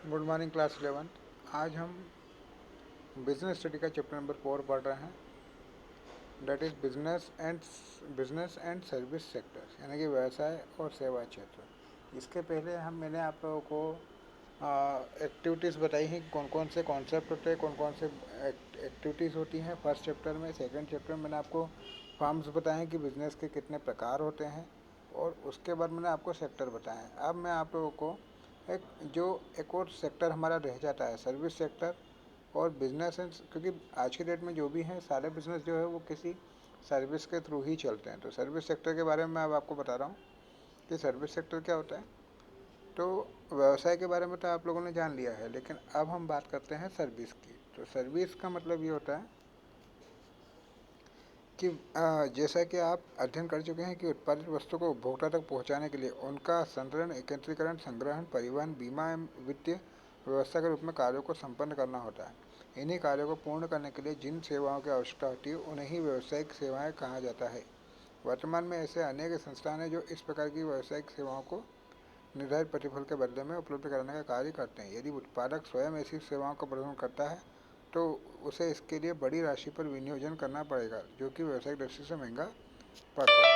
Good morning class 11। आज हम business study का चैप्टर नंबर 4 पढ़ रहे हैं। That is business and service sector, यानी कि व्यवसाय और सेवा क्षेत्र। इसके पहले मैंने आप लोगों को एक्टिविटीज़ बताई हैं, कौन कौन से कॉन्सेप्ट होते हैं, कौन कौन से एक्टिविटीज़ होती हैं फर्स्ट चैप्टर में। सेकंड चैप्टर में मैंने आपको फॉर्म्स बताए हैं कि बिज़नेस के कितने प्रकार होते हैं, और उसके बाद मैंने आपको सेक्टर बताए हैं। अब मैं आप लोगों को एक और सेक्टर हमारा रह जाता है, सर्विस सेक्टर और बिजनेस एंड, क्योंकि आज की डेट में जो भी है सारे बिजनेस जो है वो किसी सर्विस के थ्रू ही चलते हैं। तो सर्विस सेक्टर के बारे में मैं अब आपको बता रहा हूँ कि सर्विस सेक्टर क्या होता है। तो व्यवसाय के बारे में तो आप लोगों ने जान लिया है, लेकिन अब हम बात करते हैं सर्विस की। तो सर्विस का मतलब ये होता है कि जैसा कि आप अध्ययन कर चुके हैं कि उत्पादित वस्तु को उपभोक्ता तक पहुंचाने के लिए उनका संग्रहण, एकत्रीकरण, संग्रहण, परिवहन, बीमा एवं वित्तीय व्यवस्था के रूप में कार्यों को संपन्न करना होता है। इन्हीं कार्यों को पूर्ण करने के लिए जिन सेवाओं की आवश्यकता होती है उन्हें ही व्यावसायिक सेवाएं कहा जाता है। वर्तमान में ऐसे अनेक संस्थान हैं जो इस प्रकार की व्यावसायिक सेवाओं को निर्धारित प्रतिफल के बदले में उपलब्ध कराने का कार्य करते हैं। यदि उत्पादक स्वयं ऐसी सेवाओं का प्रदान करता है तो उसे इसके लिए बड़ी राशि पर विनियोजन करना पड़ेगा, जो कि व्यवसायिक दृष्टि से महंगा पड़ता है।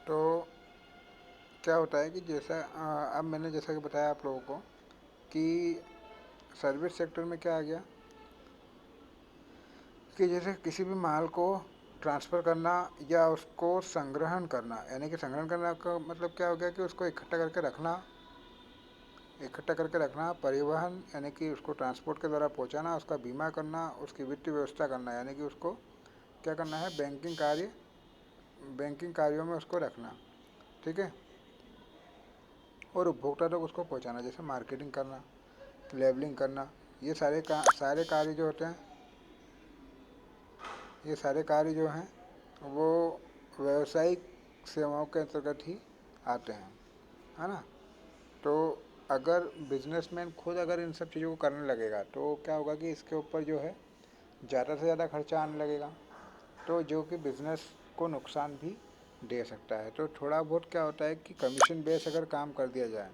तो क्या होता है कि अब मैंने जैसा कि बताया आप लोगों को कि सर्विस सेक्टर में क्या आ गया कि जैसे किसी भी माल को ट्रांसफ़र करना या उसको संग्रहण करना, यानी कि संग्रहण करना का मतलब क्या हो गया कि उसको इकट्ठा करके रखना, परिवहन यानी कि उसको ट्रांसपोर्ट के द्वारा पहुंचाना, उसका बीमा करना, उसकी वित्तीय व्यवस्था करना यानी कि उसको क्या करना है, बैंकिंग कार्यों में उसको रखना, ठीक है। और उपभोक्ता तक उसको पहुंचाना, जैसे मार्केटिंग करना, लेबलिंग करना, ये सारे कार्य जो होते हैं, ये सारे कार्य जो हैं वो व्यावसायिक सेवाओं के अंतर्गत ही आते हैं, है ना। तो अगर बिजनेसमैन खुद अगर इन सब चीज़ों को करने लगेगा तो क्या होगा कि इसके ऊपर जो है ज़्यादा से ज़्यादा खर्चा आने लगेगा, तो जो कि बिज़नेस को नुकसान भी दे सकता है। तो थोड़ा बहुत क्या होता है कि कमीशन बेस अगर काम कर दिया जाए,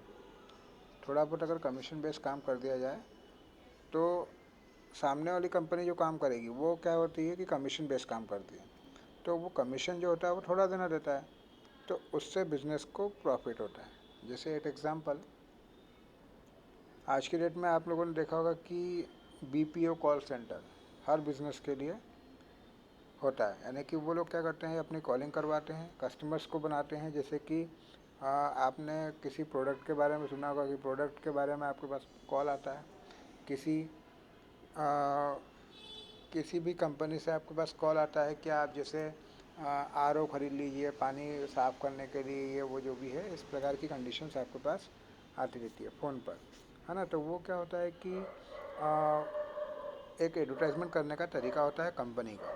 थोड़ा बहुत अगर कमीशन बेस काम कर दिया जाए तो सामने वाली कंपनी जो काम करेगी वो क्या होती है कि कमीशन बेस काम करती है, तो वो कमीशन जो होता है वो थोड़ा देना देता है, तो उससे बिज़नेस को प्रॉफिट होता है। जैसे एक एग्ज़ाम्पल, आज की डेट में आप लोगों ने देखा होगा कि बीपीओ कॉल सेंटर हर बिज़नेस के लिए होता है, यानी कि वो लोग क्या करते हैं, अपनी कॉलिंग करवाते हैं, कस्टमर्स को बनाते हैं। जैसे कि आपने किसी प्रोडक्ट के बारे में सुना होगा कि प्रोडक्ट के बारे में आपके पास कॉल आता है, किसी आ, किसी भी कंपनी से आपके पास कॉल आता है कि आप जैसे आर ओ ख़रीद लीजिए पानी साफ़ करने के लिए, ये वो जो भी है, इस प्रकार की कंडीशंस आपके पास आती रहती है फ़ोन पर, है ना। तो वो क्या होता है कि एक एडवर्टाइजमेंट करने का तरीका होता है कंपनी का,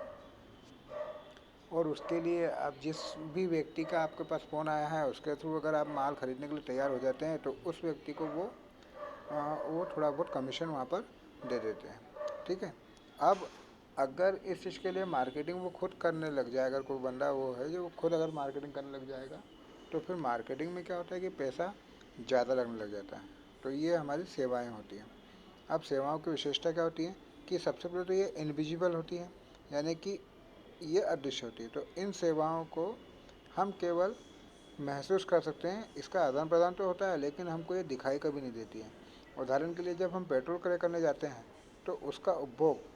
और उसके लिए अब जिस भी व्यक्ति का आपके पास फ़ोन आया है उसके थ्रू अगर आप माल ख़रीदने के लिए तैयार हो जाते हैं तो उस व्यक्ति को वो थोड़ा बहुत कमीशन वहाँ पर दे देते हैं, ठीक है। अब अगर इस चीज़ के लिए मार्केटिंग वो खुद करने लग जाए, अगर कोई बंदा वो है जो खुद अगर मार्केटिंग करने लग जाएगा तो फिर मार्केटिंग में क्या होता है कि पैसा ज़्यादा लगने लग जाता है। तो ये हमारी सेवाएं होती हैं। अब सेवाओं की विशेषता क्या होती है कि सबसे पहले तो ये इनविजिबल होती है, यानी कि ये अदृश्य होती है। तो इन सेवाओं को हम केवल महसूस कर सकते हैं, इसका आदान प्रदान तो होता है लेकिन हमको ये दिखाई कभी नहीं देती है। उदाहरण के लिए जब हम पेट्रोल क्रय करने जाते हैं तो उसका उपभोग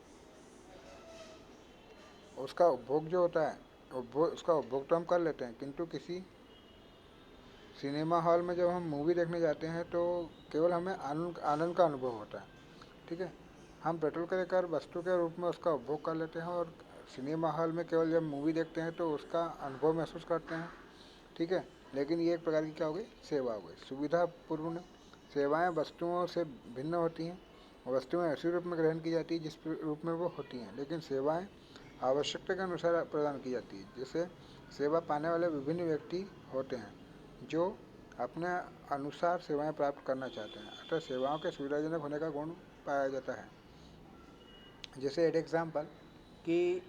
जो होता है, उसका उपभोग तो हम कर लेते हैं, किंतु किसी सिनेमा हॉल में जब हम मूवी देखने जाते हैं तो केवल हमें आनंद आनंद का अनुभव होता है, ठीक है। हम पेट्रोल क्रय कर वस्तु के रूप में उसका उपभोग कर लेते हैं, और सिनेमा हॉल में केवल जब मूवी देखते हैं तो उसका अनुभव महसूस करते हैं, ठीक है। लेकिन ये एक प्रकार की क्या हो गई, सेवा हो गई, सुविधापूर्ण। सेवाएं वस्तुओं से भिन्न होती हैं। वस्तुएं ऐसे रूप में ग्रहण की जाती है जिस रूप में वो होती हैं, लेकिन सेवाएं आवश्यकता के अनुसार प्रदान की जाती है। जैसे सेवा पाने वाले विभिन्न व्यक्ति होते हैं जो अपने अनुसार सेवाएं प्राप्त करना चाहते हैं, अतः सेवाओं के सुविधाजनक होने का गुण पाया जाता है। जैसे एक एग्जाम्पल कि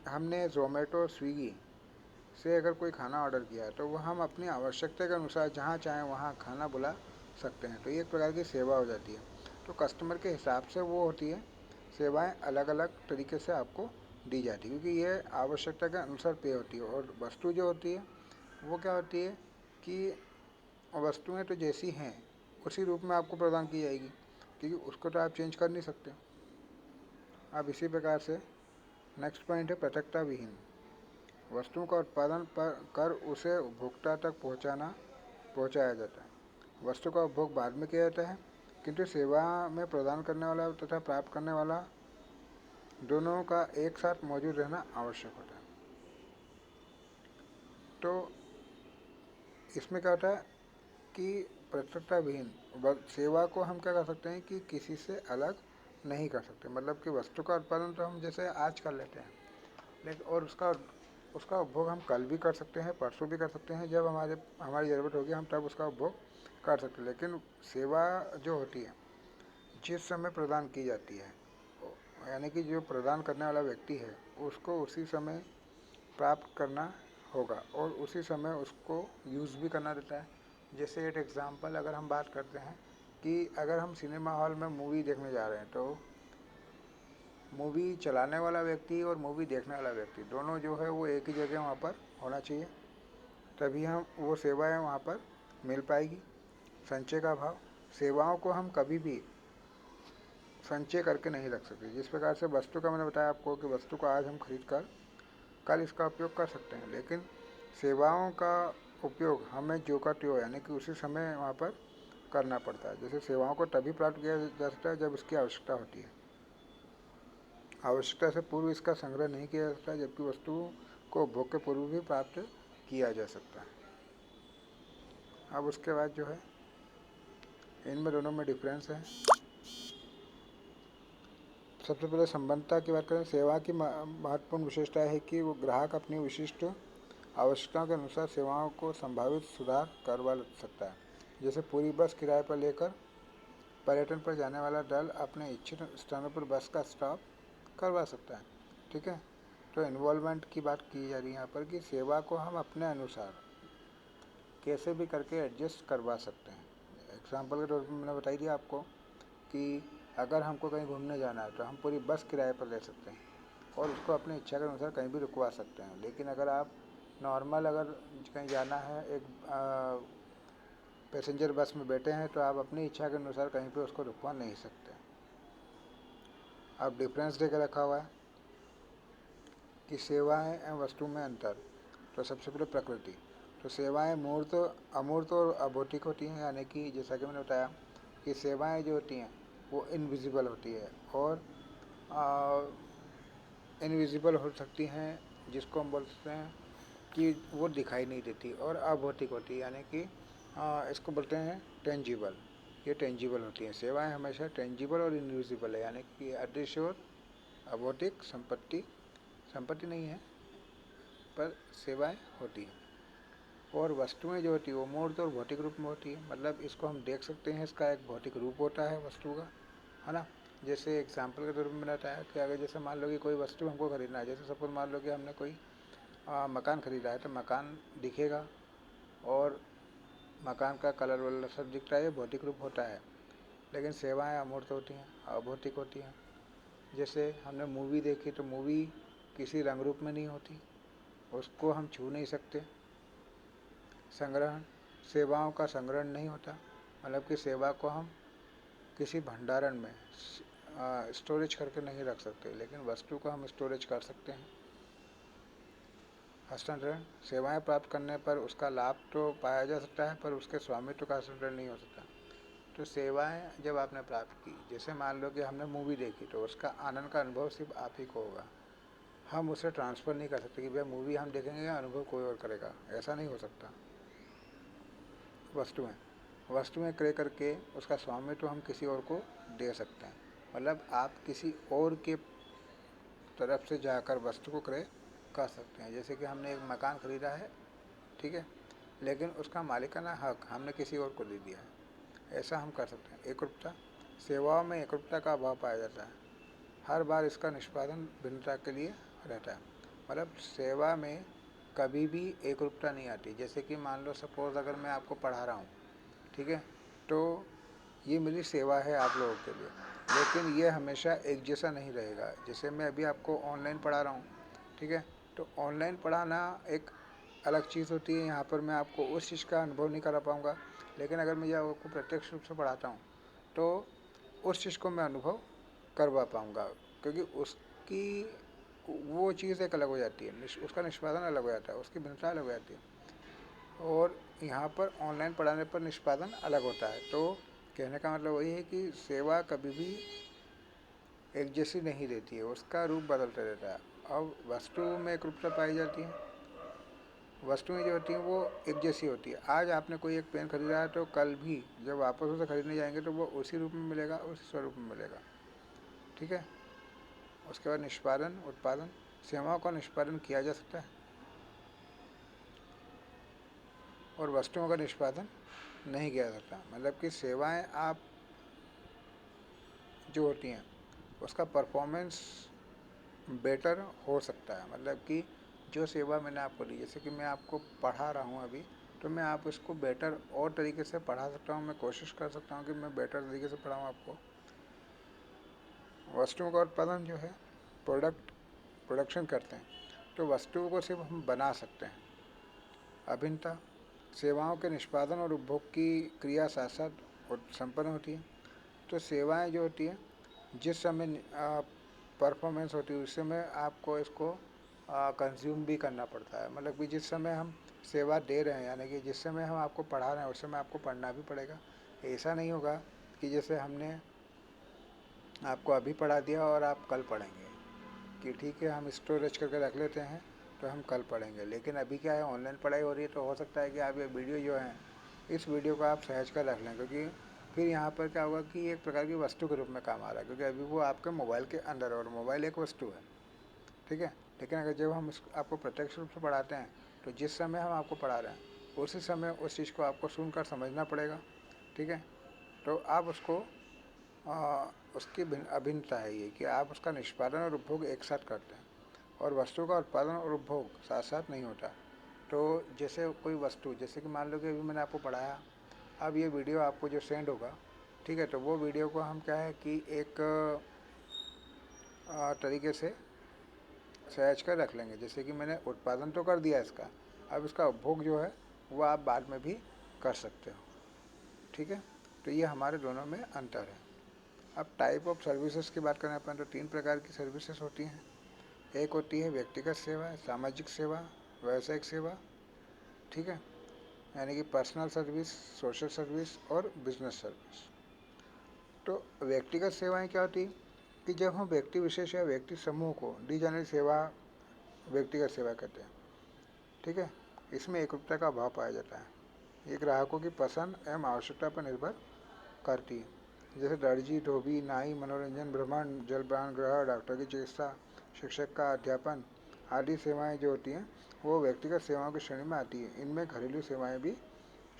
हमने ज़ोमेटो, स्विगी से अगर कोई खाना ऑर्डर किया है तो वो हम अपनी आवश्यकता के अनुसार जहाँ चाहें वहाँ खाना बुला सकते हैं, तो ये एक प्रकार की सेवा हो जाती है। तो कस्टमर के हिसाब से वो होती है, सेवाएं अलग अलग तरीके से आपको दी जाती है, क्योंकि ये आवश्यकता के अनुसार पे होती है। और वस्तु जो होती है वो क्या होती है कि वस्तुएं तो जैसी हैं उसी रूप में आपको प्रदान की जाएगी, क्योंकि उसको तो आप चेंज कर नहीं सकते। अब इसी प्रकार से नेक्स्ट पॉइंट है पृथकता विहीन। वस्तुओं का उत्पादन कर उसे उपभोक्ता तक पहुंचाया जाता है। वस्तु का उपभोग बाद में किया जाता है, किंतु सेवा में प्रदान करने वाला तथा प्राप्त करने वाला दोनों का एक साथ मौजूद रहना आवश्यक होता है। तो इसमें क्या होता है कि पृथकता विहीन सेवा को हम क्या कर सकते हैं कि किसी से अलग नहीं कर सकते। मतलब कि वस्तु का उत्पादन तो हम जैसे आज कर लेते हैं, लेकिन और उसका उसका उपभोग हम कल भी कर सकते हैं, परसों भी कर सकते हैं, जब हमारी ज़रूरत होगी हम तब उसका उपभोग कर सकते हैं। लेकिन सेवा जो होती है जिस समय प्रदान की जाती है, यानी कि जो प्रदान करने वाला व्यक्ति है उसको उसी समय प्राप्त करना होगा और उसी समय उसको यूज़ भी करना रहता है। जैसे एक एग्ज़ाम्पल अगर हम बात करते हैं कि अगर हम सिनेमा हॉल में मूवी देखने जा रहे हैं, तो मूवी चलाने वाला व्यक्ति और मूवी देखने वाला व्यक्ति दोनों जो है वो एक ही जगह वहाँ पर होना चाहिए, तभी हम वो सेवाएं वहाँ पर मिल पाएगी। संचय का भाव, सेवाओं को हम कभी भी संचय करके नहीं रख सकते। जिस प्रकार से वस्तु का मैंने बताया आपको कि वस्तु को आज हम खरीद कर कल इसका उपयोग कर सकते हैं, लेकिन सेवाओं का उपयोग हमें जो का त्यों यानी कि उसी समय वहाँ पर करना पड़ता है। जैसे सेवाओं को तभी प्राप्त किया जा सकता है जब इसकी आवश्यकता होती है। आवश्यकता से पूर्व इसका संग्रह नहीं किया जा सकता, जबकि वस्तु को उपभोग के पूर्व भी प्राप्त किया जा सकता है। अब उसके बाद जो है इनमें दोनों में डिफरेंस है। सबसे पहले संबंधता की बात करें। सेवा की महत्वपूर्ण विशेषता है कि वो ग्राहक अपनी विशिष्ट आवश्यकताओं के अनुसार सेवाओं को संभावित सुधार करवा सकता है। जैसे पूरी बस किराए पर लेकर पर्यटन पर जाने वाला दल अपने इच्छित स्थानों पर बस का स्टॉप करवा सकता है। ठीक है, तो इन्वॉल्वमेंट की बात की जा रही है यहाँ पर कि सेवा को हम अपने अनुसार कैसे भी करके एडजस्ट करवा सकते हैं। एग्जाम्पल के तौर पर मैंने बताई दिया आपको कि अगर हमको कहीं घूमने जाना है तो हम पूरी बस किराए पर ले सकते हैं और उसको अपनी इच्छा के अनुसार कहीं भी रुकवा सकते हैं। लेकिन अगर आप नॉर्मल अगर कहीं जाना है, एक पैसेंजर बस में बैठे हैं, तो आप अपनी इच्छा के अनुसार कहीं पे उसको रुकवा नहीं सकते। अब डिफरेंस देकर रखा हुआ है कि सेवाएं एवं वस्तु में अंतर। तो सबसे पहले प्रकृति। तो सेवाएं मूर्त, अमूर्त और अभौतिक होती हैं, यानी कि जैसा कि मैंने बताया कि सेवाएं जो होती हैं वो इनविजिबल होती है और इनविजिबल हो सकती हैं, जिसको हम बोल सकते हैं कि वो दिखाई नहीं देती, और अभौतिक होती है, यानी कि इसको बोलते हैं टेंजिबल। ये टेंजिबल होती हैं। सेवाएं हमेशा टेंजिबल और इनविजिबल है, यानी कि अदृश्य और अभौतिक संपत्ति नहीं है, पर सेवाएं होती हैं। और वस्तुएं जो होती है वो मूर्त और भौतिक रूप में होती है। मतलब इसको हम देख सकते हैं, इसका एक भौतिक रूप होता है वस्तु का, है ना। जैसे एग्जाम्पल के तौर पर मैंने बताया कि अगर जैसे मान लो कि कोई वस्तु हमको खरीदना है, जैसे सपोज मान लो कि हमने कोई मकान खरीदा है, तो मकान दिखेगा और मकान का कलर वलर सब दिखता है, ये भौतिक रूप होता है। लेकिन सेवाएं अमूर्त होती हैं, अभौतिक होती हैं। जैसे हमने मूवी देखी, तो मूवी किसी रंग रूप में नहीं होती, उसको हम छू नहीं सकते। संग्रहण, सेवाओं का संग्रहण नहीं होता, मतलब कि सेवा को हम किसी भंडारण में स्टोरेज करके नहीं रख सकते, लेकिन वस्तु को हम स्टोरेज कर सकते हैं। हस्तांतरण, सेवाएं प्राप्त करने पर उसका लाभ तो पाया जा सकता है, पर उसके स्वामित्व का हस्तांतरण नहीं हो सकता। तो सेवाएं जब आपने प्राप्त की, जैसे मान लो कि हमने मूवी देखी, तो उसका आनंद का अनुभव सिर्फ आप ही को होगा। हम उसे ट्रांसफ़र नहीं कर सकते कि भाई मूवी हम देखेंगे या अनुभव कोई और करेगा, ऐसा नहीं हो सकता। वस्तुएं क्रय करके उसका स्वामित्व हम किसी और को दे सकते हैं। मतलब आप किसी और के तरफ से जाकर वस्तु को क्रय कर सकते हैं। जैसे कि हमने एक मकान खरीदा है, ठीक है, लेकिन उसका मालिकाना हक हमने किसी और को दे दिया है, ऐसा हम कर सकते हैं। एकरूपता, सेवाओं में एकरूपता का अभाव पाया जाता है। हर बार इसका निष्पादन भिन्नता के लिए रहता है। मतलब सेवा में कभी भी एकरूपता नहीं आती। जैसे कि मान लो सपोज़ अगर मैं आपको पढ़ा रहा हूँ, ठीक है, तो ये मेरी सेवा है आप लोगों के लिए, लेकिन ये हमेशा एक जैसा नहीं रहेगा। जैसे मैं अभी आपको ऑनलाइन पढ़ा रहा हूँ, ठीक है, तो ऑनलाइन पढ़ाना एक अलग चीज़ होती है। यहाँ पर मैं आपको उस चीज़ का अनुभव नहीं करा पाऊँगा, लेकिन अगर मैं आपको प्रत्यक्ष रूप से पढ़ाता हूँ तो उस चीज़ को मैं अनुभव करवा पाऊँगा, क्योंकि उसकी वो चीज़ एक अलग हो जाती है, उसका निष्पादन अलग हो जाता है, उसकी भिन्नता अलग हो जाती है। और यहाँ पर ऑनलाइन पढ़ाने पर निष्पादन अलग होता है। तो कहने का मतलब वही है कि सेवा कभी भी एक जैसी नहीं रहती है, उसका रूप बदलता रहता है। अब वस्तु में एक रूपता पाई जाती है, वस्तुएं जो होती हैं वो एक जैसी होती है। आज आपने कोई एक पेन खरीदा है तो कल भी जब वापस उसे खरीदने जाएंगे तो वो उसी रूप में मिलेगा, उसी स्वरूप में मिलेगा, ठीक है। उसके बाद निष्पादन, उत्पादन, सेवाओं का निष्पादन किया जा सकता है और वस्तुओं का निष्पादन नहीं किया जा सकता। मतलब कि सेवाएं आप जो होती हैं उसका परफॉर्मेंस बेटर हो सकता है। मतलब कि जो सेवा मैंने आपको दी, जैसे कि मैं आपको पढ़ा रहा हूँ अभी, तो मैं आप उसको बेटर और तरीके से पढ़ा सकता हूँ। मैं कोशिश कर सकता हूँ कि मैं बेटर तरीके से पढ़ाऊँ आपको। वस्तुओं का उत्पादन जो है, प्रोडक्शन करते हैं, तो वस्तुओं को सिर्फ हम बना सकते हैं। अभिन्नता, सेवाओं के निष्पादन और उपभोग की क्रिया साथ साथ संपन्न होती है। तो सेवाएं जो होती है, जिस समय परफॉर्मेंस होती है उस समय आपको इसको कंज्यूम भी करना पड़ता है। मतलब कि जिस समय हम सेवा दे रहे हैं, यानी कि जिस समय हम आपको पढ़ा रहे हैं उस समय आपको पढ़ना भी पड़ेगा। ऐसा नहीं होगा कि जैसे हमने आपको अभी पढ़ा दिया और आप कल पढ़ेंगे, कि ठीक है हम स्टोरेज करके रख लेते हैं तो हम कल पढ़ेंगे। लेकिन अभी क्या है, ऑनलाइन पढ़ाई हो रही है, तो हो सकता है कि आप ये वीडियो जो है, इस वीडियो को आप सहज कर रख लें, क्योंकि फिर यहाँ पर क्या होगा कि एक प्रकार की वस्तु के रूप में काम आ रहा है, क्योंकि अभी वो आपके मोबाइल के अंदर है और मोबाइल एक वस्तु है, ठीक है। लेकिन अगर जब हम आपको प्रत्यक्ष रूप से पढ़ाते हैं तो जिस समय हम आपको पढ़ा रहे हैं उसी समय उस चीज़ को आपको सुनकर समझना पड़ेगा, ठीक है। तो आप उसको उसकी अभिन्नता है ये कि आप उसका निष्पादन और उपभोग एक साथ करते हैं, और वस्तु का उत्पादन और उपभोग साथ साथ नहीं होता। तो जैसे कोई वस्तु, जैसे कि मान लो कि अभी मैंने आपको पढ़ाया, अब ये वीडियो आपको जो सेंड होगा, ठीक है, तो वो वीडियो को हम क्या है कि एक तरीके से सहज कर रख लेंगे। जैसे कि मैंने उत्पादन तो कर दिया इसका, अब इसका उपभोग जो है वो आप बाद में भी कर सकते हो, ठीक है। तो ये हमारे दोनों में अंतर है। अब टाइप ऑफ सर्विसेज की बात करें अपन, तो 3 प्रकार की सर्विसेज होती हैं। एक होती है व्यक्तिगत सेवा, सामाजिक सेवा, व्यावसायिक सेवा, ठीक है, यानी कि पर्सनल सर्विस, सोशल सर्विस और बिजनेस सर्विस। तो व्यक्तिगत सेवाएं क्या होती, कि जब हम व्यक्ति विशेष या व्यक्ति समूह को दी जाने वाली सेवा व्यक्तिगत सेवा कहते हैं, ठीक है। इसमें एकरूपता का अभाव पाया जाता है, ये ग्राहकों की पसंद एवं आवश्यकता पर निर्भर करती है। जैसे दर्जी, धोबी, नाई, मनोरंजन, भ्रमण, जलपान ग्रह, डॉक्टर की चिकित्सा, शिक्षक का अध्यापन आदि सेवाएं जो होती हैं वो व्यक्तिगत सेवाओं की श्रेणी में आती है। इनमें घरेलू सेवाएं भी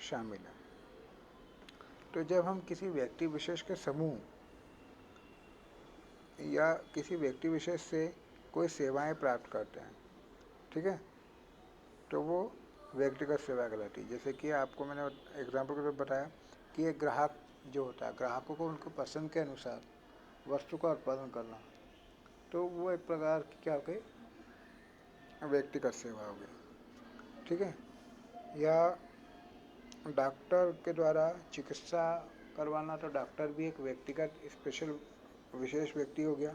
शामिल हैं। तो जब हम किसी व्यक्ति विशेष के समूह या किसी व्यक्ति विशेष से कोई सेवाएं प्राप्त करते हैं, ठीक है, तो वो व्यक्तिगत सेवा कहलाती है। जैसे कि आपको मैंने एग्जाम्पल के तौर पर बताया कि एक ग्राहक जो होता है, ग्राहकों को उनको पसंद के अनुसार वस्तु का उत्पादन करना, तो वो एक प्रकार की क्या हो गई, व्यक्तिगत सेवा हो गई, ठीक है। या डॉक्टर के द्वारा चिकित्सा करवाना, तो डॉक्टर भी एक व्यक्तिगत स्पेशल विशेष व्यक्ति हो गया।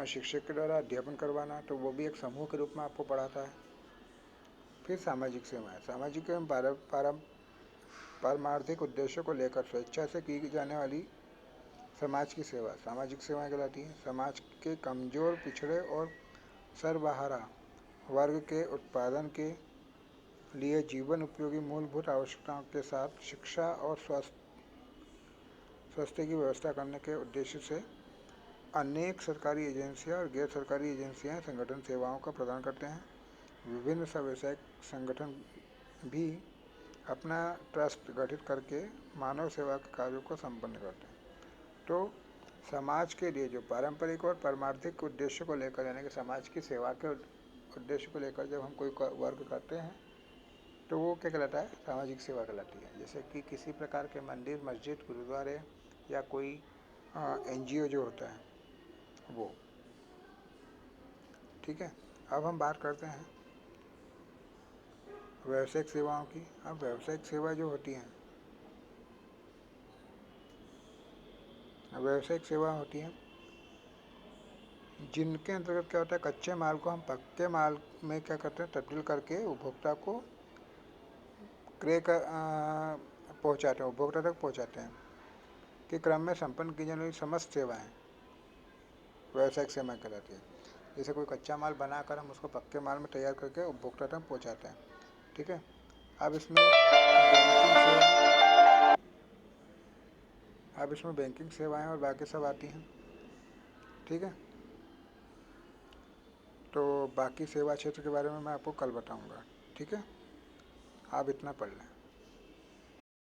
शिक्षक के द्वारा अध्यापन करवाना, तो वो भी एक समूह के रूप में आपको पढ़ाता है। फिर सामाजिक सेवाएं, सामाजिक एवं पारमार्थिक उद्देश्यों को लेकर स्वेच्छा से की जाने वाली समाज की सेवा सामाजिक सेवाएं कहलाती हैं। समाज के कमजोर, पिछड़े और सर्वहारा वर्ग के उत्पादन के लिए जीवन उपयोगी मूलभूत आवश्यकताओं के साथ शिक्षा और स्वास्थ्य की व्यवस्था करने के उद्देश्य से अनेक सरकारी एजेंसियां और गैर सरकारी एजेंसियां संगठन सेवाओं का प्रदान करते हैं। विभिन्न व्यवसायिक संगठन भी अपना ट्रस्ट गठित करके मानव सेवा के कार्यों को संपन्न करते हैं। तो समाज के लिए जो पारंपरिक और परमार्थिक उद्देश्य को लेकर, यानी कि समाज की सेवा के उद्देश्य को लेकर जब हम कोई वर्क करते हैं तो वो क्या कहलाता है, सामाजिक सेवा कहलाती है। जैसे कि किसी प्रकार के मंदिर, मस्जिद, गुरुद्वारे या कोई NGO जो होता है वो। ठीक है, अब हम बात करते हैं व्यावसायिक सेवाओं की। अब व्यावसायिक सेवा जो होती हैं, व्यावसायिक सेवा होती हैं जिनके अंतर्गत क्या होता है, कच्चे माल को हम पक्के माल में क्या करते हैं, तब्दील करके उपभोक्ता को क्रय कर पहुँचाते हैं, उपभोक्ता तक पहुँचाते हैं के क्रम में संपन्न की जाने वाली समस्त सेवाएं व्यावसायिक सेवा कहलाती है। जैसे कोई कच्चा माल बनाकर हम उसको पक्के माल में तैयार करके उपभोक्ता तक पहुँचाते हैं। ठीक है, अब इसमें बैंकिंग सेवा, अब इसमें बैंकिंग सेवाएं और बाकी सब आती हैं। ठीक है, तो बाकी सेवा क्षेत्र के बारे में मैं आपको कल बताऊंगा। ठीक है, आप इतना पढ़ लें।